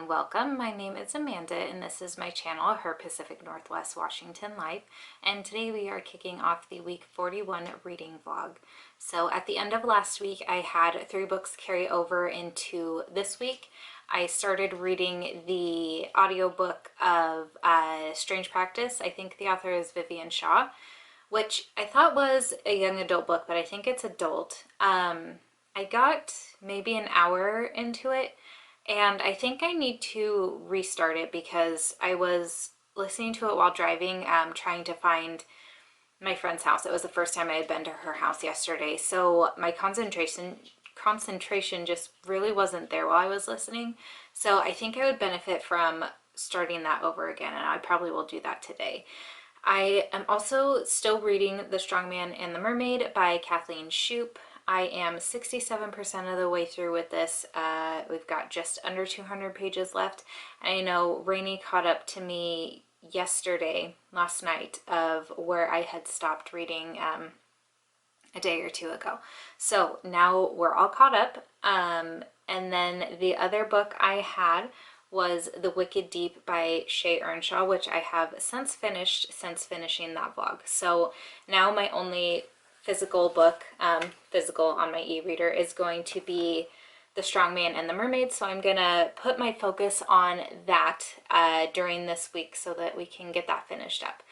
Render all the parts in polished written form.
and welcome. My name is Amanda and this is my channel, Her Pacific Northwest Washington Life, and today we are kicking off the week 41 reading vlog. So at the end of last week I had 3 books carry over into this week. I started reading the audiobook of Strange Practice. I think the author is Vivian Shaw, which I thought was a young adult book, but I think it's adult. I got maybe an hour into it, and I think I need to restart it because I was listening to it while driving, trying to find my friend's house. It was the first time I had been to her house yesterday, so my concentration just really wasn't there while I was listening. So I think I would benefit from starting that over again, and I probably will do that today. I am also still reading The Strong Man and the Mermaid by Kathleen Shoup. I am 67% of the way through with this. We've got just under 200 pages left. I know Rainey caught up to me last night, of where I had stopped reading a day or two ago. So now we're all caught up. And then the other book I had was The Wicked Deep by Shay Earnshaw, which I have since finished since finishing that vlog. So now my only physical book, physical on my e-reader, is going to be The Strong Man and the Mermaid. So I'm gonna put my focus on that during this week so that we can get that finished up.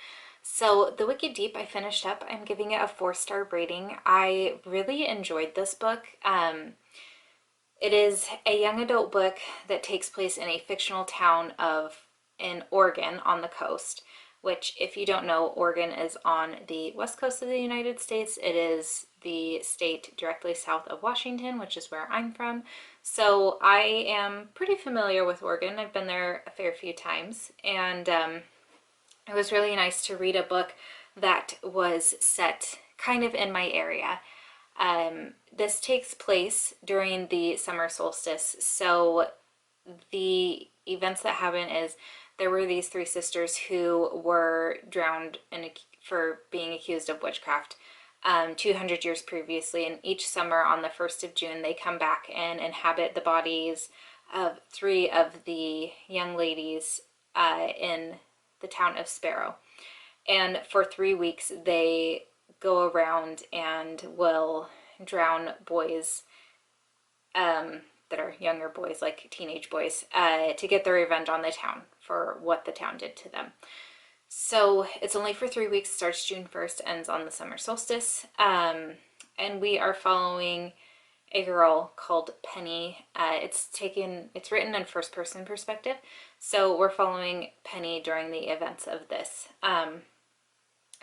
So The Wicked Deep I finished up. I'm giving it a 4-star rating. I really enjoyed this book. It is a young adult book that takes place in a fictional town in Oregon on the coast, which, if you don't know, Oregon is on the west coast of the United States. It is the state directly south of Washington, which is where I'm from. So I am pretty familiar with Oregon. I've been there a fair few times, and it was really nice to read a book that was set kind of in my area. This takes place during the summer solstice. So the events that happen is there were these 3 sisters who were drowned for being accused of witchcraft 200 years previously, and each summer on the 1st of June they come back and inhabit the bodies of 3 of the young ladies in the town of Sparrow. And for 3 weeks they go around and will drown boys that are younger boys, like teenage boys, to get their revenge on the town for what the town did to them. So it's only for 3 weeks, starts June 1st, ends on the summer solstice, and we are following a girl called Penny. It's written in first-person perspective, so we're following Penny during the events of this.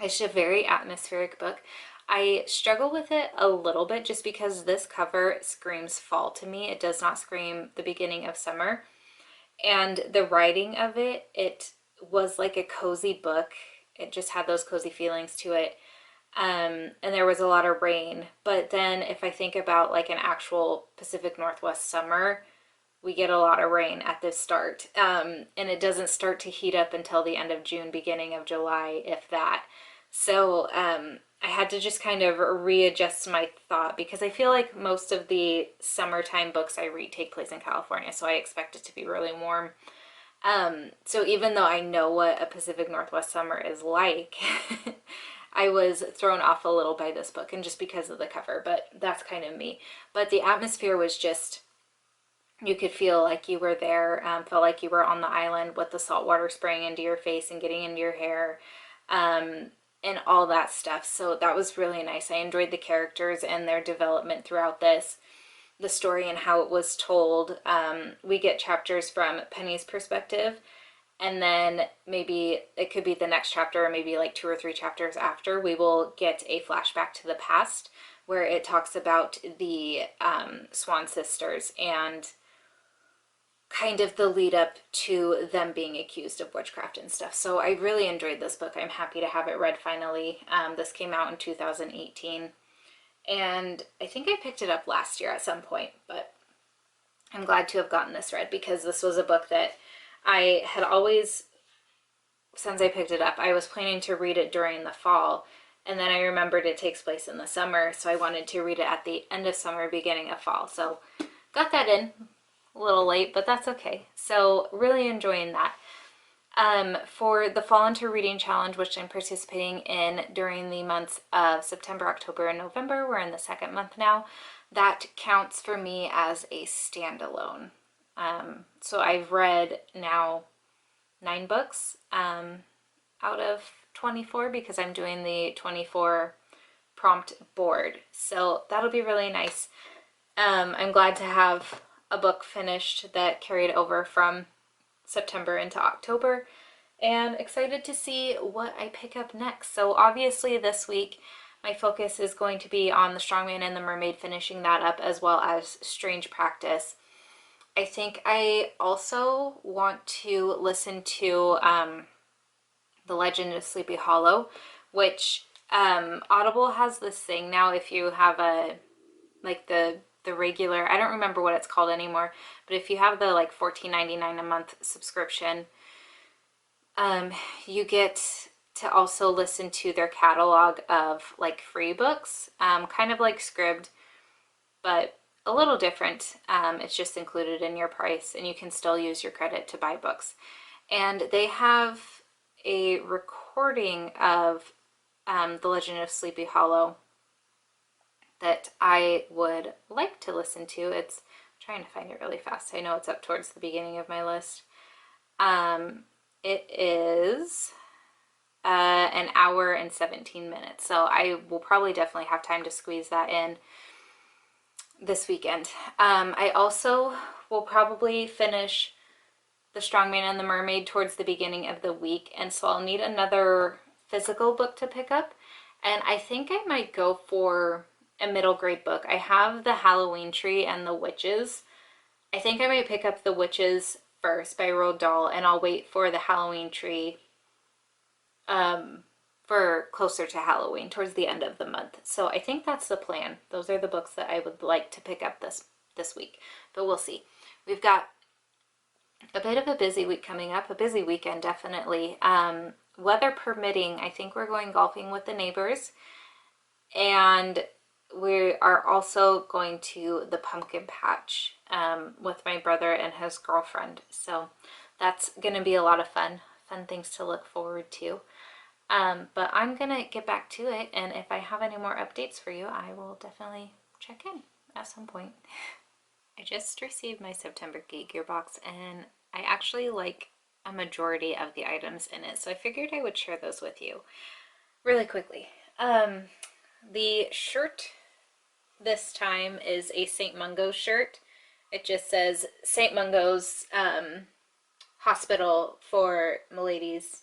It's a very atmospheric book. I struggle with it a little bit just because this cover screams fall to me. It does not scream the beginning of summer. And the writing of it was like a cozy book. It just had those cozy feelings to it. And there was a lot of rain. But then if I think about like an actual Pacific Northwest summer, we get a lot of rain at the start. And it doesn't start to heat up until the end of June, beginning of July, if that. So I had to just kind of readjust my thought because I feel like most of the summertime books I read take place in California, so I expect it to be really warm. So even though I know what a Pacific Northwest summer is like, I was thrown off a little by this book, and just because of the cover, but that's kind of me. But the atmosphere was just, you could feel like you were there, felt like you were on the island with the salt water spraying into your face and getting into your hair. And all that stuff. So that was really nice. I enjoyed the characters and their development throughout this, the story and how it was told. We get chapters from Penny's perspective, and then maybe it could be the next chapter, or maybe like 2 or 3 chapters after, we will get a flashback to the past where it talks about the Swan sisters and kind of the lead up to them being accused of witchcraft and stuff. So I really enjoyed this book. I'm happy to have it read finally. This came out in 2018, and I think I picked it up last year at some point, but I'm glad to have gotten this read because this was a book that I had always, since I picked it up, I was planning to read it during the fall, and then I remembered it takes place in the summer, so I wanted to read it at the end of summer, beginning of fall. So got that in. a little late, but that's okay. So really enjoying that. For the Fall into Reading Challenge, which I'm participating in during the months of September, October, and November, we're in the second month now, that counts for me as a standalone. So I've read now 9 books out of 24 because I'm doing the 24 prompt board. So that'll be really nice. I'm glad to have a book finished that carried over from September into October, and excited to see what I pick up next. So obviously this week my focus is going to be on The Strongman and the Mermaid, finishing that up, as well as Strange Practice. I think I also want to listen to The Legend of Sleepy Hollow, which Audible has this thing now. If you have a like the regular, I don't remember what it's called anymore, but if you have the like $14.99 a month subscription, you get to also listen to their catalog of like free books, kind of like Scribd, but a little different. It's just included in your price, and you can still use your credit to buy books. And they have a recording of The Legend of Sleepy Hollow that I would like to listen to. It's I'm trying to find it really fast. I know it's up towards the beginning of my list. It is an hour and 17 minutes. So I will probably definitely have time to squeeze that in this weekend. I also will probably finish The Strongman and the Mermaid towards the beginning of the week, and so I'll need another physical book to pick up, and I think I might go for a middle grade book. I have The Halloween Tree and The Witches. I think I might pick up The Witches first by Roald Dahl, and I'll wait for The Halloween Tree for closer to Halloween, towards the end of the month. So I think that's the plan. Those are the books that I would like to pick up this week, but we'll see. We've got a bit of a busy week coming up, a busy weekend definitely. Weather permitting, I think we're going golfing with the neighbors, and we are also going to the pumpkin patch with my brother and his girlfriend. So that's going to be a lot of fun things to look forward to. But I'm going to get back to it, and if I have any more updates for you, I will definitely check in at some point. I just received my September Gear box, and I actually like a majority of the items in it, so I figured I would share those with you really quickly. The shirt this time is a St. Mungo's shirt. It just says St. Mungo's Hospital for maladies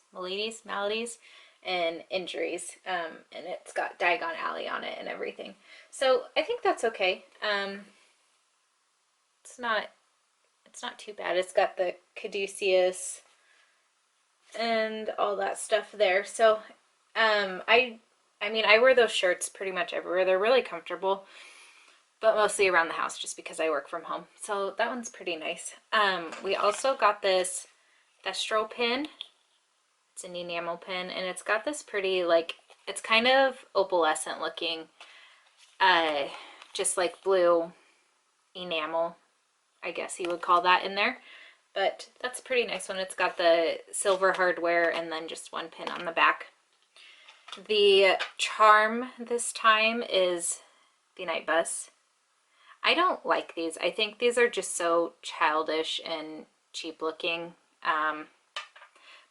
and injuries, and it's got Diagon Alley on it and everything. So I think that's okay. It's not too bad. It's got the caduceus and all that stuff there. So I mean, I wear those shirts pretty much everywhere. They're really comfortable, but mostly around the house just because I work from home. So that one's pretty nice. We also got this Thestro pin. It's an enamel pin, and it's got this pretty, like, it's kind of opalescent looking, just like blue enamel, I guess you would call that, in there. But that's a pretty nice one. It's got the silver hardware and then just one pin on the back. The charm this time is the Night Bus. I don't like these. I think these are just so childish and cheap looking.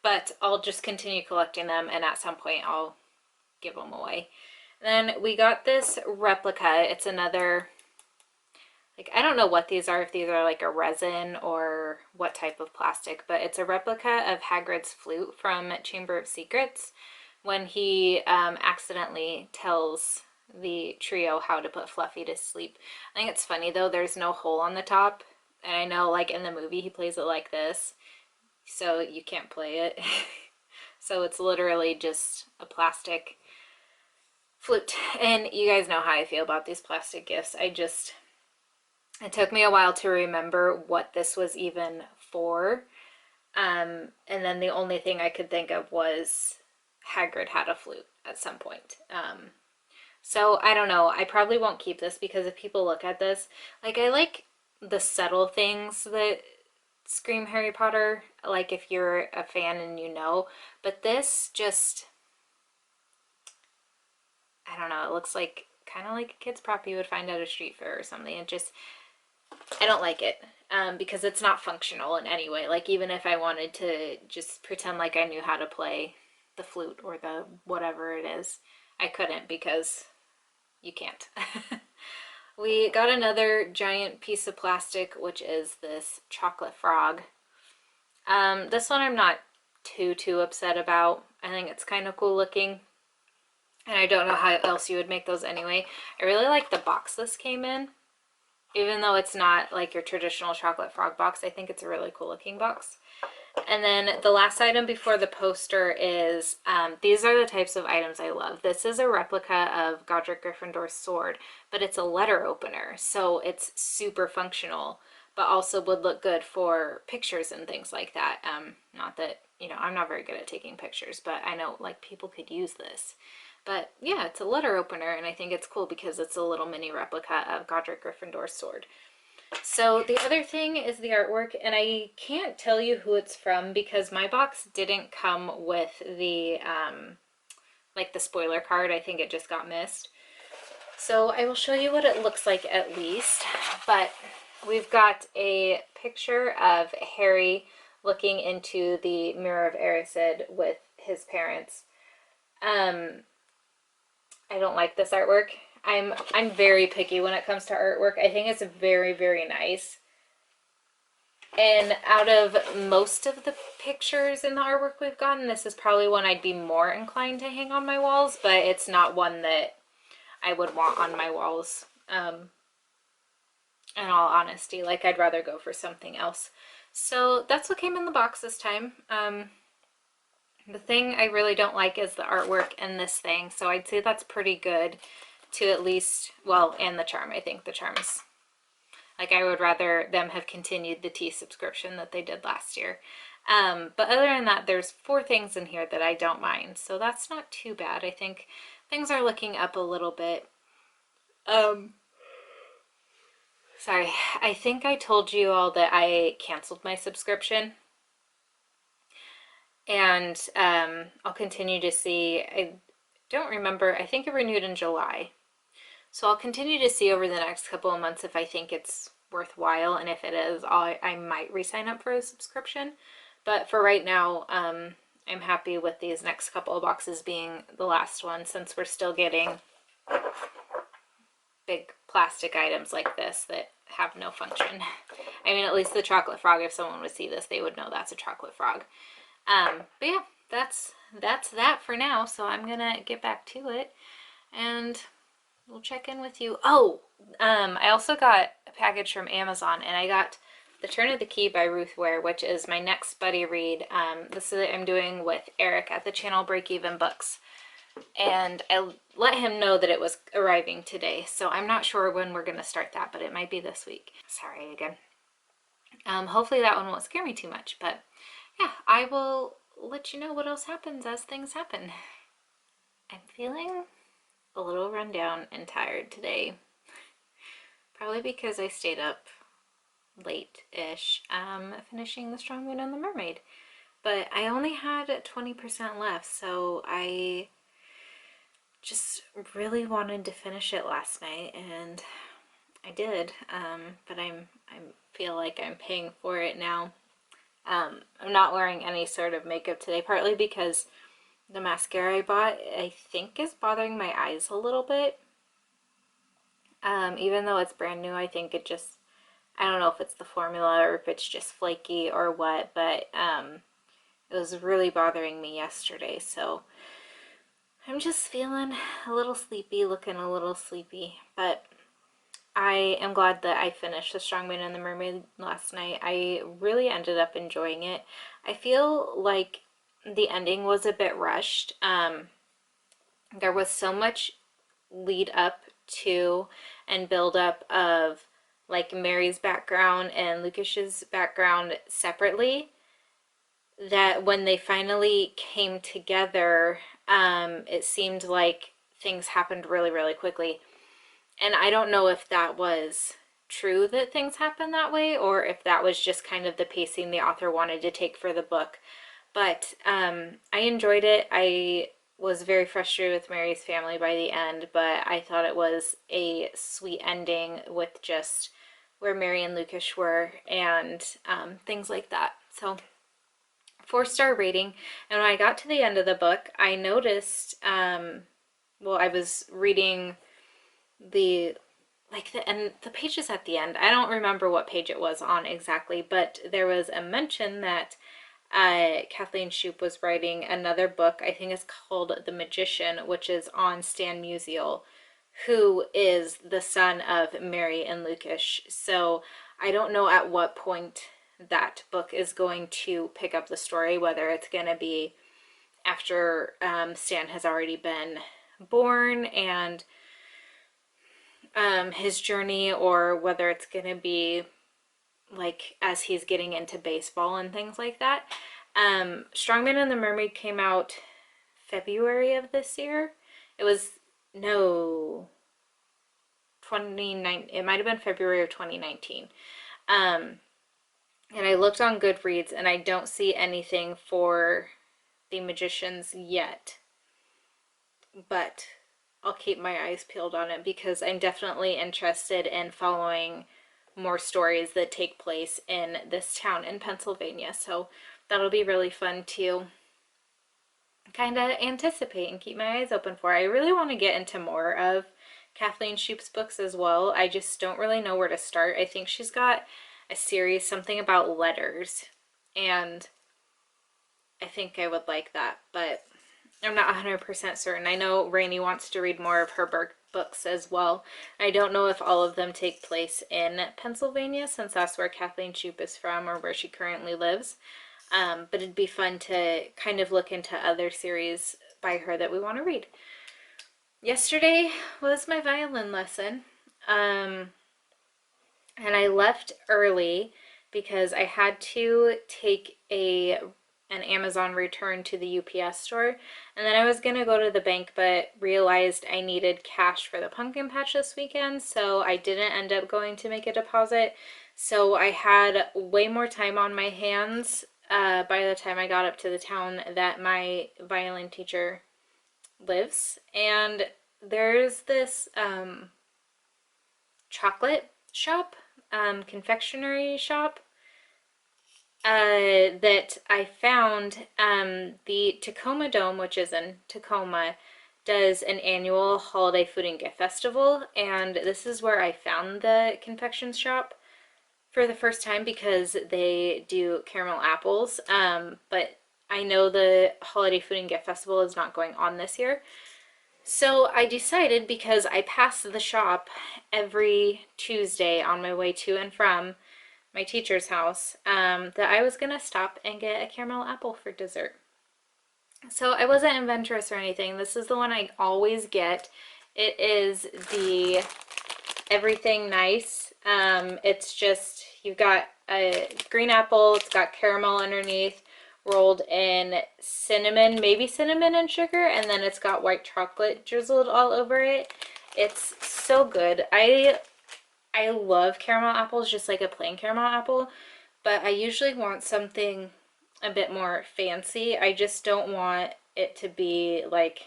But I'll just continue collecting them, and at some point I'll give them away. And then we got this replica. It's another, like, I don't know what these are, if these are like a resin or what type of plastic, but it's a replica of Hagrid's flute from Chamber of Secrets, when he accidentally tells the trio how to put Fluffy to sleep. I think it's funny though, there's no hole on the top, and I know like in the movie he plays it like this, so you can't play it. So it's literally just a plastic flute. And you guys know how I feel about these plastic gifts. It took me a while to remember what this was even for. And then the only thing I could think of was Hagrid had a flute at some point. So I don't know. I probably won't keep this because if people look at this, like, I like the subtle things that scream Harry Potter, like if you're a fan and you know, but this just, I don't know, it looks like kind of like a kid's prop you would find at a street fair or something. It just, I don't like it because it's not functional in any way. Like even if I wanted to just pretend like I knew how to play the flute or the whatever it is, I couldn't because you can't. We got another giant piece of plastic, which is this chocolate frog. This one I'm not too upset about. I think it's kind of cool looking. And I don't know how else you would make those anyway. I really like the box this came in. Even though it's not like your traditional chocolate frog box, I think it's a really cool looking box. And then the last item before the poster is, these are the types of items I love. This is a replica of Godric Gryffindor's sword, but it's a letter opener. So it's super functional, but also would look good for pictures and things like that. Not that, you know, I'm not very good at taking pictures, but I know like people could use this. But yeah, it's a letter opener, and I think it's cool because it's a little mini replica of Godric Gryffindor's sword. So the other thing is the artwork, and I can't tell you who it's from because my box didn't come with the, like the spoiler card. I think it just got missed. So I will show you what it looks like at least, but we've got a picture of Harry looking into the Mirror of Erised with his parents. I don't like this artwork. I'm very picky when it comes to artwork. I think it's very nice. And out of most of the pictures in the artwork we've gotten, this is probably one I'd be more inclined to hang on my walls, but it's not one that I would want on my walls. In all honesty, like I'd rather go for something else. So that's what came in the box this time. The thing I really don't like is the artwork in this thing, so I'd say that's pretty good to at least, well, and the charm. I think the charm's, like I would rather them have continued the tea subscription that they did last year. But other than that, there's 4 things in here that I don't mind, so that's not too bad. I think things are looking up a little bit. Sorry, I think I told you all that I canceled my subscription. And I'll continue to see. I don't remember. I think it renewed in July. So I'll continue to see over the next couple of months if I think it's worthwhile. And if it is, I might re-sign up for a subscription. But for right now, I'm happy with these next couple of boxes being the last one, since we're still getting big plastic items like this that have no function. I mean, at least the chocolate frog, if someone would see this, they would know that's a chocolate frog. But yeah, that's that for now. So I'm gonna get back to it, and we'll check in with you. Oh, I also got a package from Amazon, and I got The Turn of the Key by Ruth Ware, which is my next buddy read. This is I'm doing with Eric at the channel Break Even Books, and I let him know that it was arriving today. So I'm not sure when we're gonna start that, but it might be this week. Sorry again. Hopefully that one won't scare me too much, but yeah, I will let you know what else happens as things happen. I'm feeling a little run down and tired today. Probably because I stayed up late-ish finishing The Strong Moon and the Mermaid. But I only had 20% left, so I just really wanted to finish it last night, and I did. But I feel like I'm paying for it now. I'm not wearing any sort of makeup today, partly because the mascara I bought, I think, is bothering my eyes a little bit. Even though it's brand new, I think it just, I don't know if it's the formula or if it's just flaky or what, but it was really bothering me yesterday, so I'm just feeling a little sleepy, looking a little sleepy, but I am glad that I finished The Strong Moon and the Mermaid last night. I really ended up enjoying it. I feel like the ending was a bit rushed. There was so much lead up to and build up of like Mary's background and Lucas's background separately, that when they finally came together, it seemed like things happened really quickly. And I don't know if that was true that things happen that way, or if that was just kind of the pacing the author wanted to take for the book. But I enjoyed it. I was very frustrated with Mary's family by the end, but I thought it was a sweet ending with just where Mary and Lucas were and things like that. So 4-star rating. And when I got to the end of the book, I noticed, well, I was reading the the pages at the end. I don't remember what page it was on exactly, but there was a mention that Kathleen Shoup was writing another book. I think it's called The Magician, which is on Stan Musial, who is the son of Mary and Lucas. So I don't know at what point that book is going to pick up the story, whether it's going to be after Stan has already been born and his journey, or whether it's going to be like as he's getting into baseball and things like that. Strongman and the Mermaid came out February of this year. It was, no, 29, it might have been February of 2019. And I looked on Goodreads and I don't see anything for The Magicians yet, but I'll keep my eyes peeled on it because I'm definitely interested in following more stories that take place in this town in Pennsylvania. So that'll be really fun to kind of anticipate and keep my eyes open for. I really want to get into more of Kathleen Shoup's books as well. I just don't really know where to start. I think she's got a series, something about letters, and I think I would like that, but I'm not 100% certain. I know Rainey wants to read more of her books as well. I don't know if all of them take place in Pennsylvania, since that's where Kathleen Shoup is from, or where she currently lives. But it'd be fun to kind of look into other series by her that we want to read. Yesterday was my violin lesson, and I left early because I had to take an Amazon return to the UPS store, and then I was gonna go to the bank but realized I needed cash for the pumpkin patch this weekend, so I didn't end up going to make a deposit. So I had way more time on my hands by the time I got up to the town that my violin teacher lives, and there's this chocolate shop, confectionery shop that I found. The Tacoma Dome, which is in Tacoma, does an annual holiday food and gift festival, and this is where I found the confection shop for the first time because they do caramel apples, but I know the holiday food and gift festival is not going on this year. So I decided, because I pass the shop every Tuesday on my way to and from my teacher's house, that I was gonna stop and get a caramel apple for dessert. So I wasn't adventurous or anything. This is the one I always get. It is the Everything Nice. It's just, you've got a green apple, it's got caramel underneath, rolled in cinnamon, maybe cinnamon and sugar, and then it's got white chocolate drizzled all over it. It's so good. I love caramel apples, just like a plain caramel apple, but I usually want something a bit more fancy. I just don't want it to be like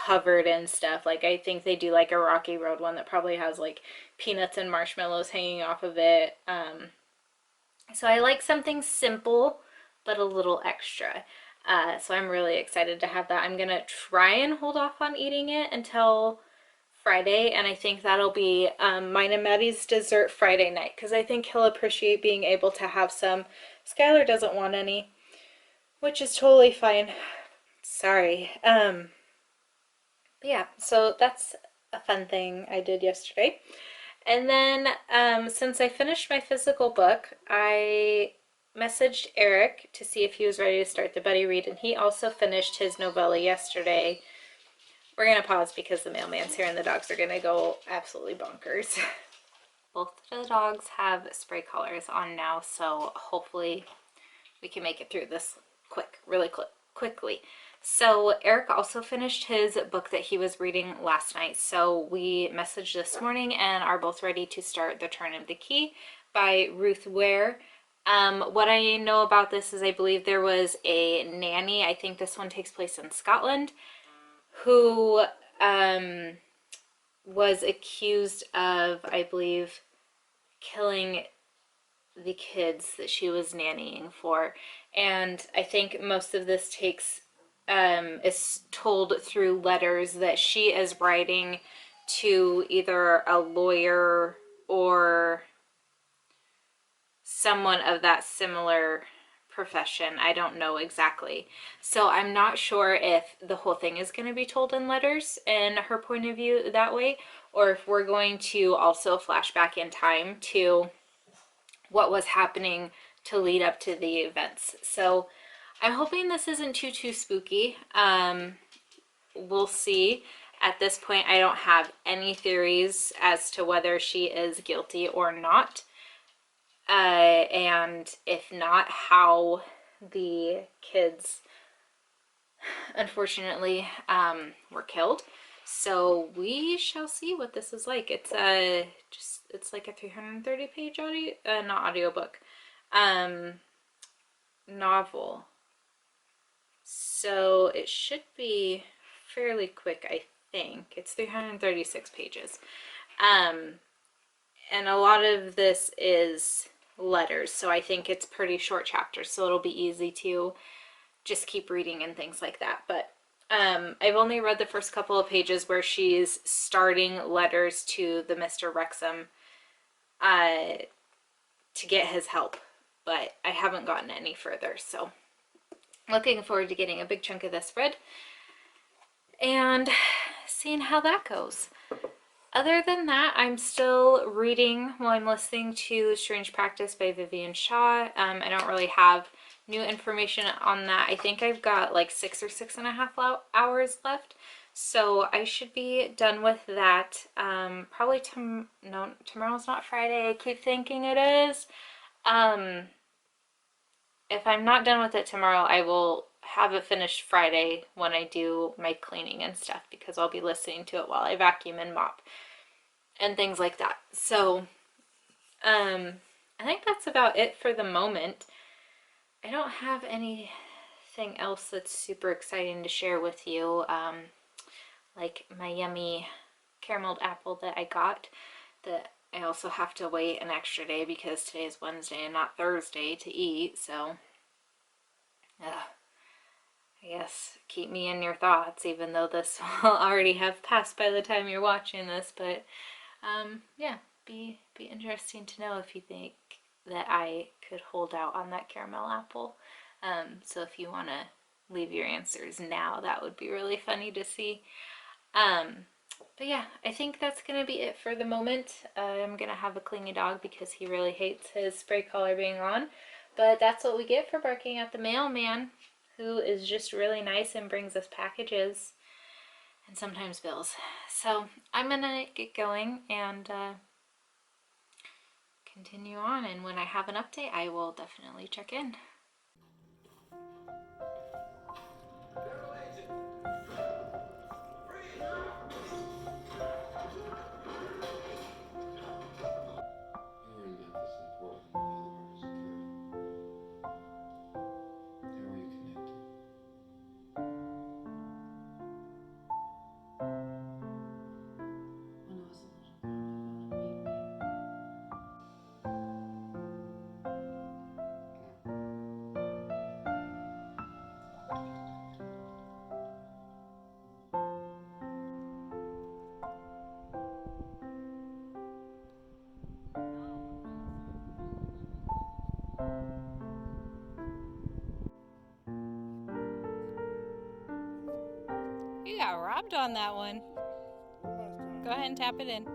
covered in stuff. Like, I think they do like a Rocky Road one that probably has like peanuts and marshmallows hanging off of it. So I like something simple but a little extra. So I'm really excited to have that. I'm gonna try and hold off on eating it until Friday, and I think that'll be mine and Maddie's dessert Friday night, because I think he'll appreciate being able to have some. Skylar doesn't want any, which is totally fine. Sorry. But yeah, so that's a fun thing I did yesterday. And then since I finished my physical book, I messaged Eric to see if he was ready to start the buddy read, and he also finished his novella yesterday. We're going to pause because the mailman's here and the dogs are going to go absolutely bonkers. Both the dogs have spray collars on now, so hopefully we can make it through this really quickly. So Eric also finished his book that he was reading last night. So we messaged this morning and are both ready to start The Turn of the Key by Ruth Ware. What I know about this is I believe there was a nanny, I think this one takes place in Scotland, who was accused of, I believe, killing the kids that she was nannying for. And I think most of this is told through letters that she is writing to either a lawyer or someone of that similar profession. I don't know exactly. So I'm not sure if the whole thing is going to be told in letters and her point of view that way, or if we're going to also flash back in time to what was happening to lead up to the events. So I'm hoping this isn't too spooky. We'll see. At this point, I don't have any theories as to whether she is guilty or not. And if not, how the kids unfortunately were killed. So we shall see what this is like. It's it's like a 330 page audio, not audiobook, novel. So it should be fairly quick, I think. It's 336 pages. And a lot of this is letters, so I think it's pretty short chapters, so it'll be easy to just keep reading and things like that. But I've only read the first couple of pages where she's starting letters to the Mr. Wrexham to get his help, but I haven't gotten any further, so looking forward to getting a big chunk of this read and seeing how that goes. Other than that, I'm still reading while I'm listening to Strange Practice by Vivian Shaw. I don't really have new information on that. I think I've got like 6 or 6.5 hours left, so I should be done with that. Probably no, tomorrow's not Friday. I keep thinking it is. If I'm not done with it tomorrow, I will have it finished Friday when I do my cleaning and stuff, because I'll be listening to it while I vacuum and mop and things like that. So I think that's about it for the moment. I don't have anything else that's super exciting to share with you, like my yummy carameled apple that I got, that I also have to wait an extra day because today is Wednesday and not Thursday to eat. So I guess keep me in your thoughts, even though this will already have passed by the time you're watching this. But yeah, be interesting to know if you think that I could hold out on that caramel apple. So if you want to leave your answers now, that would be really funny to see. But yeah, I think that's going to be it for the moment. I'm going to have a clingy dog because he really hates his spray collar being on. But that's what we get for barking at the mailman, who is just really nice and brings us packages and sometimes bills. So I'm going to get going and continue on. And when I have an update, I will definitely check in. You got robbed on that one. Go ahead and tap it in.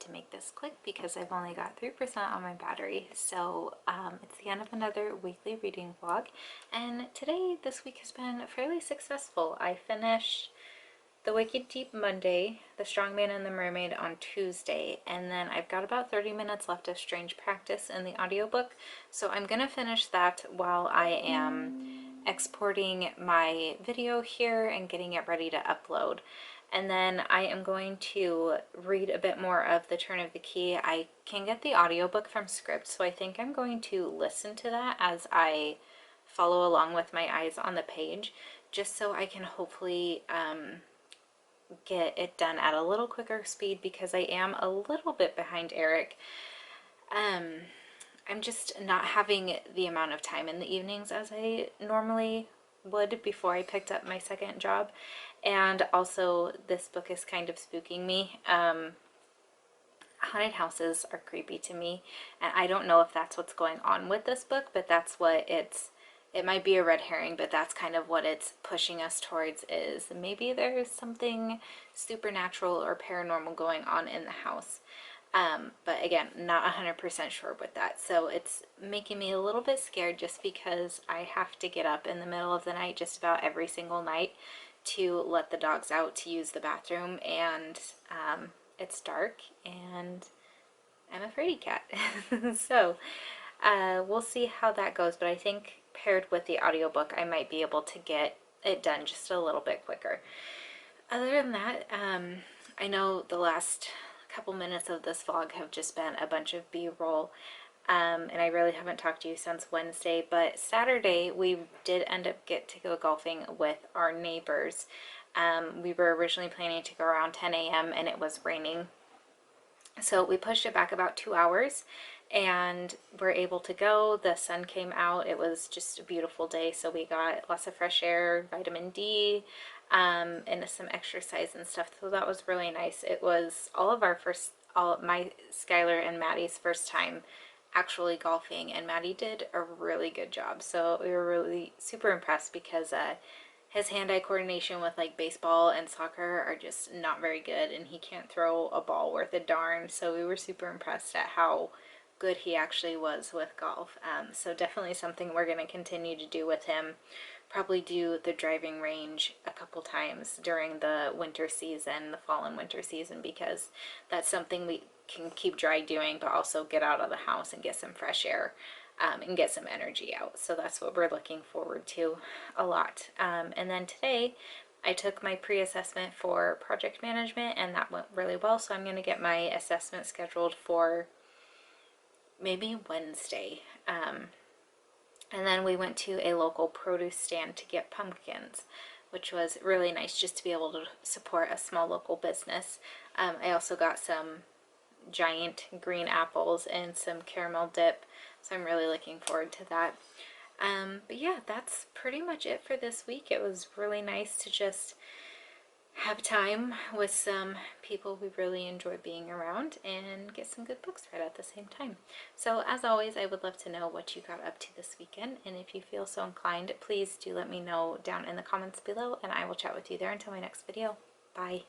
to make this quick because I've only got 3% on my battery. So it's the end of another weekly reading vlog, and today, this week has been fairly successful. I finished The Wicked Deep Monday, The Strong Man and the Mermaid on Tuesday, and then I've got about 30 minutes left of Strange Practice in the audiobook, so I'm gonna finish that while I am exporting my video here and getting it ready to upload. And then I am going to read a bit more of The Turn of the Key. I can get the audiobook from Scribd, so I think I'm going to listen to that as I follow along with my eyes on the page, just so I can hopefully get it done at a little quicker speed, because I am a little bit behind Eric. I'm just not having the amount of time in the evenings as I normally would before I picked up my second job, and also this book is kind of spooking me. Haunted houses are creepy to me, and I don't know if that's what's going on with this book, but that's what it might be a red herring, but that's kind of what it's pushing us towards, is maybe there's something supernatural or paranormal going on in the house. But again, not 100% sure with that. So it's making me a little bit scared, just because I have to get up in the middle of the night just about every single night to let the dogs out to use the bathroom, and it's dark and I'm a fraidy cat. So we'll see how that goes, but I think paired with the audiobook I might be able to get it done just a little bit quicker. Other than that, I know the last couple minutes of this vlog have just been a bunch of b-roll, and I really haven't talked to you since Wednesday, but Saturday we did end up get to go golfing with our neighbors. We were originally planning to go around 10 a.m. and it was raining, so we pushed it back about 2 hours and we're able to go. The sun came out. It was just a beautiful day, so we got lots of fresh air, vitamin D, and some exercise and stuff, so that was really nice. It was my, Skylar and Maddie's first time actually golfing, and Maddie did a really good job, so we were really super impressed, because his hand-eye coordination with like baseball and soccer are just not very good, and he can't throw a ball worth a darn, so we were super impressed at how good he actually was with golf. So definitely something we're going to continue to do with him. Probably do the driving range a couple times during the winter season, the fall and winter season, because that's something we can keep dry doing, but also get out of the house and get some fresh air. And get some energy out. So that's what we're looking forward to a lot. And then today I took my pre-assessment for project management, and that went really well. So I'm going to get my assessment scheduled for maybe Wednesday. And then we went to a local produce stand to get pumpkins, which was really nice, just to be able to support a small local business. I also got some giant green apples and some caramel dip, so I'm really looking forward to that. But yeah, that's pretty much it for this week. It was really nice to just have time with some people we really enjoy being around and get some good books read at the same time. So as always, I would love to know what you got up to this weekend, and if you feel so inclined, please do let me know down in the comments below, and I will chat with you there until my next video. Bye!